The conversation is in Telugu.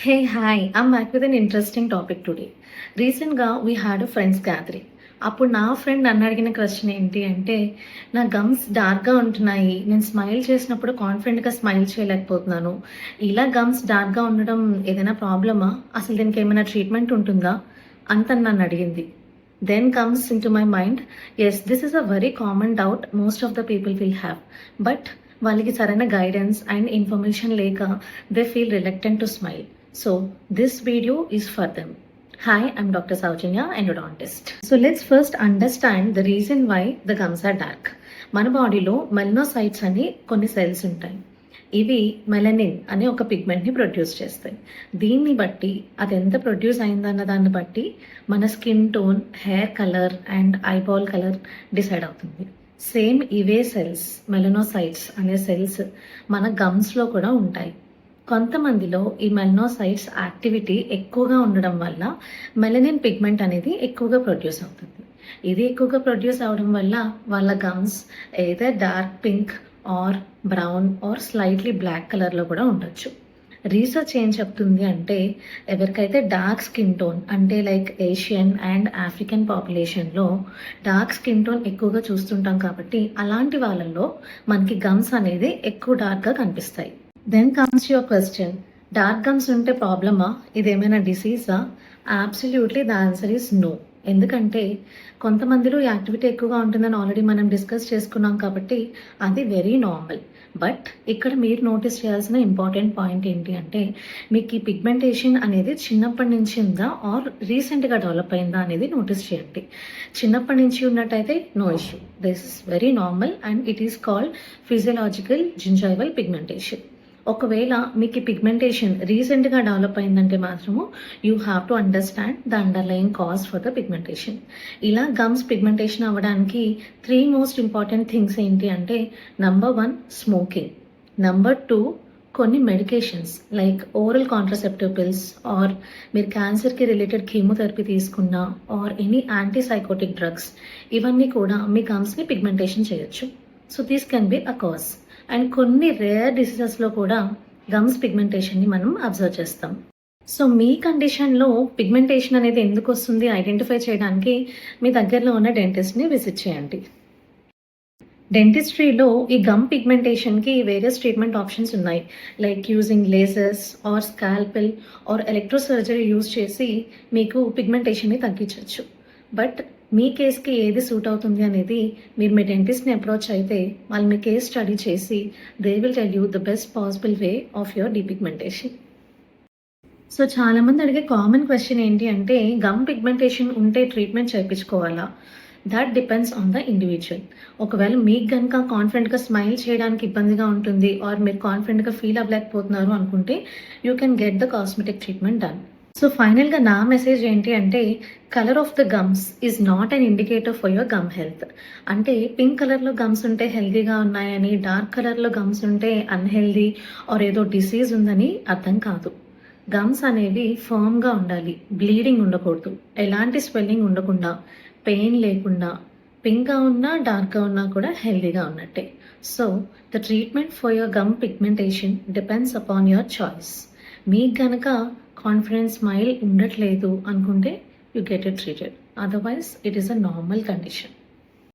Hey, hi, I'm back with an interesting topic today. రీసెంట్గా we had a friends gathering. అప్పుడు నా ఫ్రెండ్ నన్ను అడిగిన క్వశ్చన్ ఏంటి అంటే, నా గమ్స్ డార్క్గా ఉంటున్నాయి, నేను స్మైల్ చేసినప్పుడు కాన్ఫిడెంట్గా స్మైల్ చేయలేకపోతున్నాను. ఇలా గమ్స్ డార్క్గా ఉండడం ఏదైనా ప్రాబ్లమా, అసలు దీనికి ఏమైనా ట్రీట్మెంట్ ఉంటుందా అంత నన్ను అడిగింది. Then comes in to my mind, yes, this is a very common doubt most of the people will have. But వాళ్ళకి సరైన గైడెన్స్ అండ్ ఇన్ఫర్మేషన్ లేక they feel reluctant to smile. So this video is for them. Hi, I'm Dr. Saujanya, endodontist. So let's first understand the reason why the gums are dark. మన బాడీలో మెలనోసైట్స్ అని కొన్ని సెల్స్ ఉంటాయి. ఇవి మెలనిన్ అనే ఒక పిగ్మెంట్ని ప్రొడ్యూస్ చేస్తాయి. దీన్ని బట్టి అది ఎంత ప్రొడ్యూస్ అయిందన్న దాన్ని బట్టి మన skin tone, hair colour and eyeball colour decide అవుతుంది. సేమ్ ఇవే సెల్స్, మెలనోసైట్స్ అనే సెల్స్ మన గమ్స్లో కూడా ఉంటాయి. కొంతమందిలో ఈ మెలనోసైట్స్ యాక్టివిటీ ఎక్కువగా ఉండడం వల్ల మెలనిన్ పిగ్మెంట్ అనేది ఎక్కువగా ప్రొడ్యూస్ అవుతుంది. ఇది ఎక్కువగా ప్రొడ్యూస్ అవడం వల్ల వాళ్ళ గమ్స్ ఏదో dark pink or brown or slightly black కలర్లో కూడా ఉండొచ్చు. రీసెర్చ్ ఏం చెప్తుంది అంటే, ఎవరికైతే డార్క్ స్కిన్ టోన్ అంటే లైక్ ఏషియన్ అండ్ ఆఫ్రికన్ పాపులేషన్లో డార్క్ స్కిన్ టోన్ ఎక్కువగా చూస్తుంటాం కాబట్టి అలాంటి వాళ్ళల్లో మనకి గమ్స్ అనేది ఎక్కువ డార్క్గా కనిపిస్తాయి. Then comes your question, dark gums ఉంటే ప్రాబ్లమా, ఇదేమైనా డిసీజా? Absolutely the answer is no. ఎందుకంటే కొంతమందిలో యాక్టివిటీ ఎక్కువగా ఉంటుందని ఆల్రెడీ మనం డిస్కస్ చేసుకున్నాం కాబట్టి అది వెరీ నార్మల్. బట్ ఇక్కడ మీరు నోటీస్ చేయాల్సిన ఇంపార్టెంట్ పాయింట్ ఏంటి అంటే, మీకు ఈ పిగ్మెంటేషన్ అనేది చిన్నప్పటి నుంచి ఉందా ఆర్ రీసెంట్గా డెవలప్ అయిందా అనేది నోటీస్ చేయండి. చిన్నప్పటి నుంచి ఉన్నట్టయితే no issue, this is very normal and it is called physiological gingival pigmentation. ఒకవేళ మీకు పిగ్మెంటేషన్ రీసెంట్గా డెవలప్ అయిందంటే మాత్రము you have to understand the underlying cause for the pigmentation. ఇలా గమ్స్ పిగ్మెంటేషన్ అవ్వడానికి 3 మోస్ట్ ఇంపార్టెంట్ థింగ్స్ ఏంటి అంటే, నంబర్ 1 స్మోకింగ్, నంబర్ 2 కొన్ని medications like oral contraceptive pills or మీరు క్యాన్సర్కి రిలేటెడ్ కీమోథెరపీ తీసుకున్నా ఆర్ ఎనీ యాంటీసైకోటిక్ డ్రగ్స్, ఇవన్నీ కూడా మీ గమ్స్ని పిగ్మెంటేషన్ చేయొచ్చు. So this can be a cause. And కొన్ని రేర్ డిసీజెస్లో కూడా గమ్స్ పిగ్మెంటేషన్ని మనం అబ్జర్వ్ చేస్తాం. సో మీ కండిషన్లో పిగ్మెంటేషన్ అనేది ఎందుకు వస్తుంది ఐడెంటిఫై చేయడానికి మీ దగ్గరలో ఉన్న డెంటిస్ట్ని విజిట్ చేయండి. డెంటిస్ట్రీలో ఈ గమ్ పిగ్మెంటేషన్కి వేరియస్ ట్రీట్మెంట్ ఆప్షన్స్ ఉన్నాయి, like using lasers or scalpel or electrosurgery use చేసి మీకు పిగ్మెంటేషన్ని తగ్గించవచ్చు. బట్ మీ కేస్కి ఏది సూట్ అవుతుంది అనేది మీరు మీ డెంటిస్ట్ని అప్రోచ్ అయితే వాళ్ళు మీ కేస్ స్టడీ చేసి they will tell you the best possible way of your depigmentation. So చాలామంది అడిగే కామన్ క్వశ్చన్ ఏంటి అంటే, గమ్ పిగ్మెంటేషన్ ఉంటే ట్రీట్మెంట్ చేయించుకోవాలా? That depends on the individual. ఒకవేళ మీకు కనుక కాన్ఫిడెంట్గా స్మైల్ చేయడానికి ఇబ్బందిగా ఉంటుంది ఆర్ మీరు కాన్ఫిడెంట్గా ఫీల్ అవ్వలేకపోతున్నారు అనుకుంటే you can get the cosmetic treatment done. So ఫైనల్గా నా మెసేజ్ ఏంటి అంటే, colour of the gums is not an indicator for your gum health. అంటే పింక్ కలర్లో గమ్స్ ఉంటే హెల్తీగా ఉన్నాయని, డార్క్ కలర్లో గమ్స్ ఉంటే అన్హెల్దీ ఆర్ ఏదో డిసీజ్ ఉందని అర్థం కాదు. గమ్స్ అనేవి ఫర్మ్గా ఉండాలి, బ్లీడింగ్ ఉండకూడదు, ఎలాంటి స్వెల్లింగ్ ఉండకుండా, పెయిన్ లేకుండా, పింక్గా ఉన్నా డార్క్గా ఉన్నా కూడా హెల్తీగా ఉన్నట్టే. So the treatment for your gum pigmentation depends upon your choice. మీకు గనక కాన్ఫిడెన్స్ స్మైల్ ఉండట్లేదు అనుకుంటే you get it treated, otherwise it is a normal condition.